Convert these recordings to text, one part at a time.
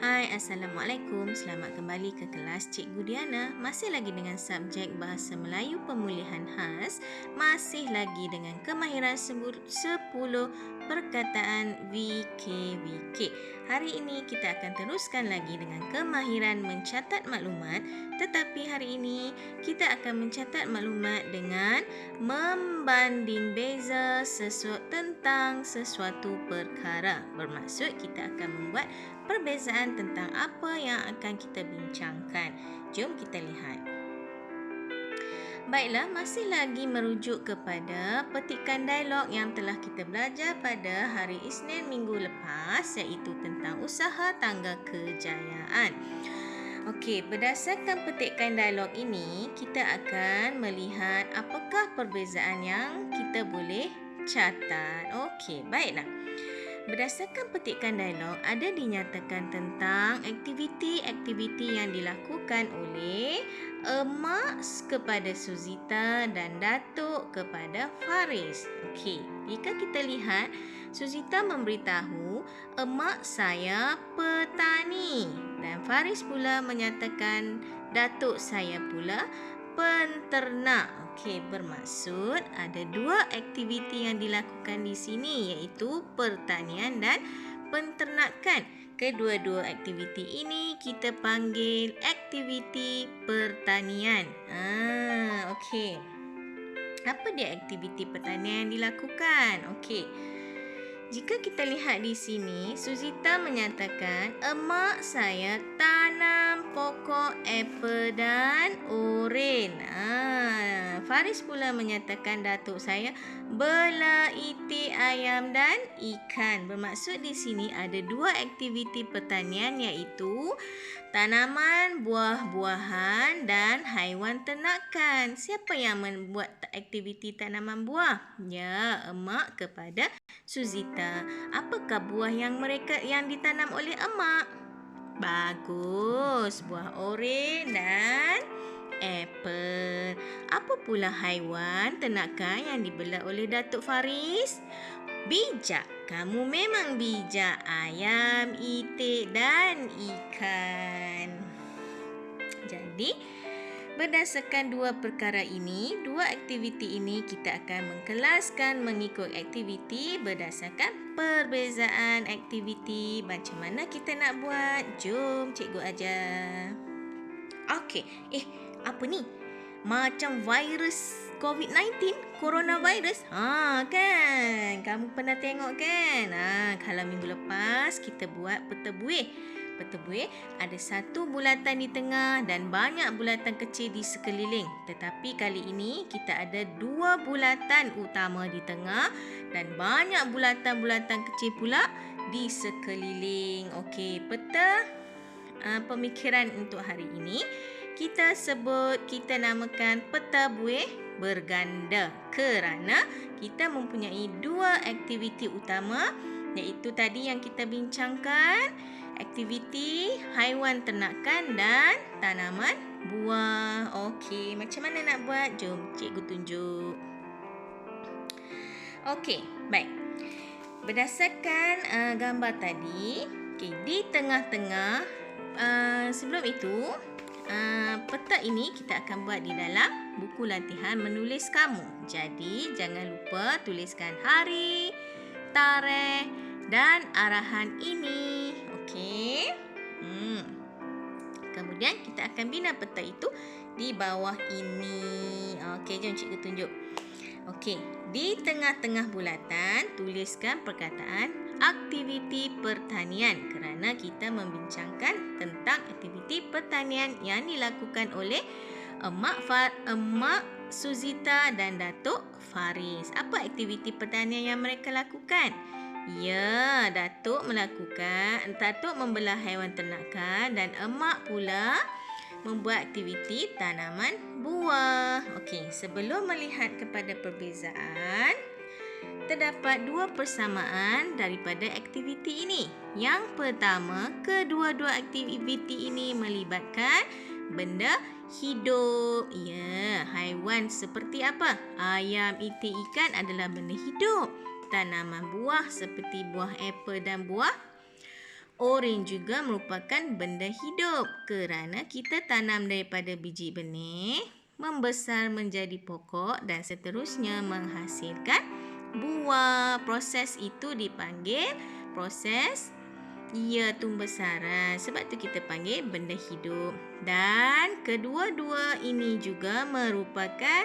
Hai, Assalamualaikum. Selamat kembali ke kelas Cikgu Diana. Masih lagi dengan subjek Bahasa Melayu Pemulihan Khas. Masih lagi dengan kemahiran 10 perkataan VKVK. Hari ini kita akan teruskan lagi dengan kemahiran mencatat maklumat. Tetapi hari ini kita akan mencatat maklumat dengan membanding beza tentang sesuatu perkara. Bermaksud kita akan membuat perbezaan tentang apa yang akan kita bincangkan. Jom kita lihat. Baiklah, masih lagi merujuk kepada petikan dialog yang telah kita belajar pada hari Isnin minggu lepas, iaitu tentang usaha tangga kejayaan. Okey, berdasarkan petikan dialog ini, kita akan melihat apakah perbezaan yang kita boleh catat. Okey, baiklah. Berdasarkan petikan dialog, ada dinyatakan tentang aktiviti-aktiviti yang dilakukan oleh Emak kepada Suzita dan Datuk kepada Faris. Okey, jika kita lihat, Suzita memberitahu emak saya petani dan Faris pula menyatakan datuk saya pula penternak. Okey, bermaksud ada dua aktiviti yang dilakukan di sini, iaitu pertanian dan penternakan. Kedua-dua aktiviti ini kita panggil aktiviti pertanian. Okey. Apa dia aktiviti pertanian yang dilakukan? Okey. Jika kita lihat di sini, Suzita menyatakan emak saya tanam pokok apel dan oren. Faris pula menyatakan datuk saya bela itik ayam dan ikan. Bermaksud di sini ada dua aktiviti pertanian, iaitu tanaman, buah-buahan dan haiwan ternakan. Siapa yang membuat aktiviti tanaman buah? Ya, emak kepada Suzita. Apakah buah yang ditanam oleh emak? Bagus, buah oren dan apel. Apa pula haiwan ternakan yang dibela oleh Datuk Faris? Bijak. Kamu memang bijak. Ayam, itik dan ikan. Jadi, berdasarkan dua perkara ini, dua aktiviti ini kita akan mengkelaskan mengikut aktiviti berdasarkan perbezaan aktiviti. Macam mana kita nak buat? Jom cikgu ajar. Okey, apa ni? Macam virus COVID-19, coronavirus. Kan? Kamu pernah tengok kan? Kalau minggu lepas kita buat peta buih. Peta buih ada satu bulatan di tengah dan banyak bulatan kecil di sekeliling. Tetapi kali ini kita ada dua bulatan utama di tengah dan banyak bulatan-bulatan kecil pula di sekeliling. Okey, peta pemikiran untuk hari ini kita namakan peta buih berganda kerana kita mempunyai dua aktiviti utama, iaitu tadi yang kita bincangkan, aktiviti haiwan ternakan dan tanaman buah. Okey, macam mana nak buat? Jom cikgu tunjuk. Okey, baik. Berdasarkan gambar tadi, di tengah-tengah, sebelum itu, peta ini kita akan buat di dalam buku latihan menulis kamu. Jadi, jangan lupa tuliskan hari, tarikh dan arahan ini. Okey. Kemudian kita akan bina peta itu di bawah ini. Okey, jom cikgu tunjuk. Okey, di tengah-tengah bulatan tuliskan perkataan aktiviti pertanian kerana kita membincangkan tentang aktiviti pertanian yang dilakukan oleh emak Suzita dan Datuk Faris. Apa aktiviti pertanian yang mereka lakukan? Ya, Datuk membelah haiwan ternakan dan emak pula membuat aktiviti tanaman buah. Okey, sebelum melihat kepada perbezaan, terdapat dua persamaan daripada aktiviti ini. Yang pertama, kedua-dua aktiviti ini melibatkan benda hidup. Ya, haiwan seperti apa? Ayam, itik, ikan adalah benda hidup. Tanaman buah seperti buah apel dan buah Oren juga merupakan benda hidup kerana kita tanam daripada biji benih, membesar menjadi pokok dan seterusnya menghasilkan buah. Proses itu dipanggil proses tumbesaran. Sebab tu kita panggil benda hidup. Dan kedua-dua ini juga merupakan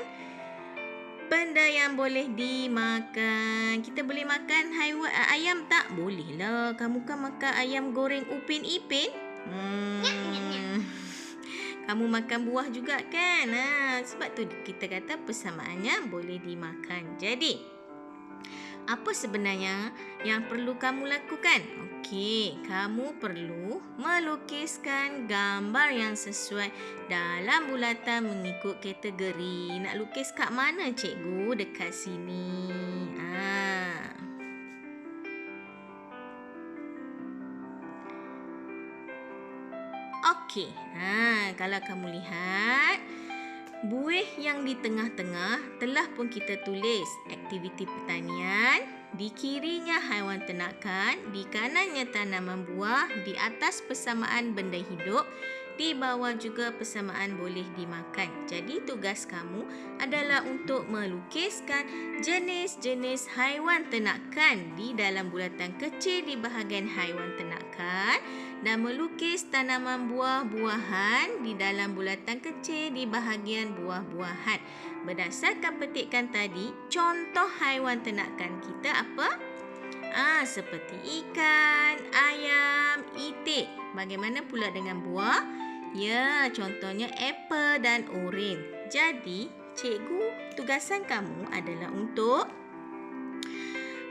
benda yang boleh dimakan. Kita boleh makan ayam tak? Boleh lah. Kamu kan makan ayam goreng Upin Ipin? Kamu makan buah juga kan? Sebab tu kita kata persamaannya boleh dimakan. Jadi, apa sebenarnya yang perlu kamu lakukan? Okey, kamu perlu melukiskan gambar yang sesuai dalam bulatan mengikut kategori. Nak lukis kat mana cikgu? Dekat sini. Okey, kalau kamu lihat, buih yang di tengah-tengah telah pun kita tulis aktiviti pertanian, di kirinya haiwan ternakan, di kanannya tanaman buah, di atas persamaan benda hidup, di bawah juga persamaan boleh dimakan. Jadi tugas kamu adalah untuk melukiskan jenis-jenis haiwan ternakan di dalam bulatan kecil di bahagian haiwan ternakan dan melukis tanaman buah-buahan di dalam bulatan kecil di bahagian buah-buahan. Berdasarkan petikan tadi, contoh haiwan ternakan kita apa? Seperti ikan, ayam, itik. Bagaimana pula dengan buah? Ya, contohnya apple dan oren. Jadi, cikgu, tugasan kamu adalah untuk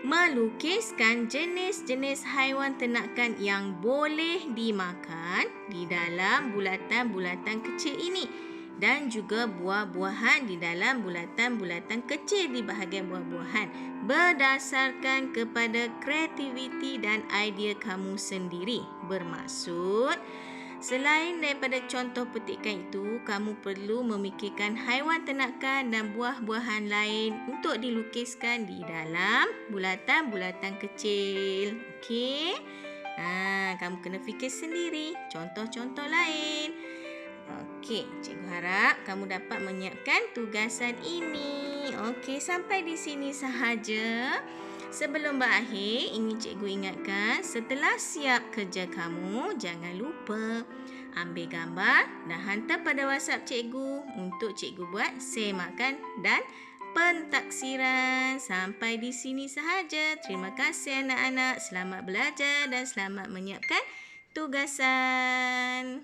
melukiskan jenis-jenis haiwan ternakan yang boleh dimakan di dalam bulatan-bulatan kecil ini dan juga buah-buahan di dalam bulatan-bulatan kecil di bahagian buah-buahan berdasarkan kepada kreativiti dan idea kamu sendiri. Bermaksud, selain daripada contoh petikan itu, kamu perlu memikirkan haiwan ternakan dan buah-buahan lain untuk dilukiskan di dalam bulatan-bulatan kecil. Okey? Kamu kena fikir sendiri contoh-contoh lain. Okey, cikgu harap kamu dapat menyiapkan tugasan ini. Okey, sampai di sini sahaja. Sebelum berakhir, ingin cikgu ingatkan, setelah siap kerja kamu, jangan lupa ambil gambar dan hantar pada WhatsApp cikgu untuk cikgu buat semakan dan pentaksiran. Sampai di sini sahaja. Terima kasih anak-anak. Selamat belajar dan selamat menyiapkan tugasan.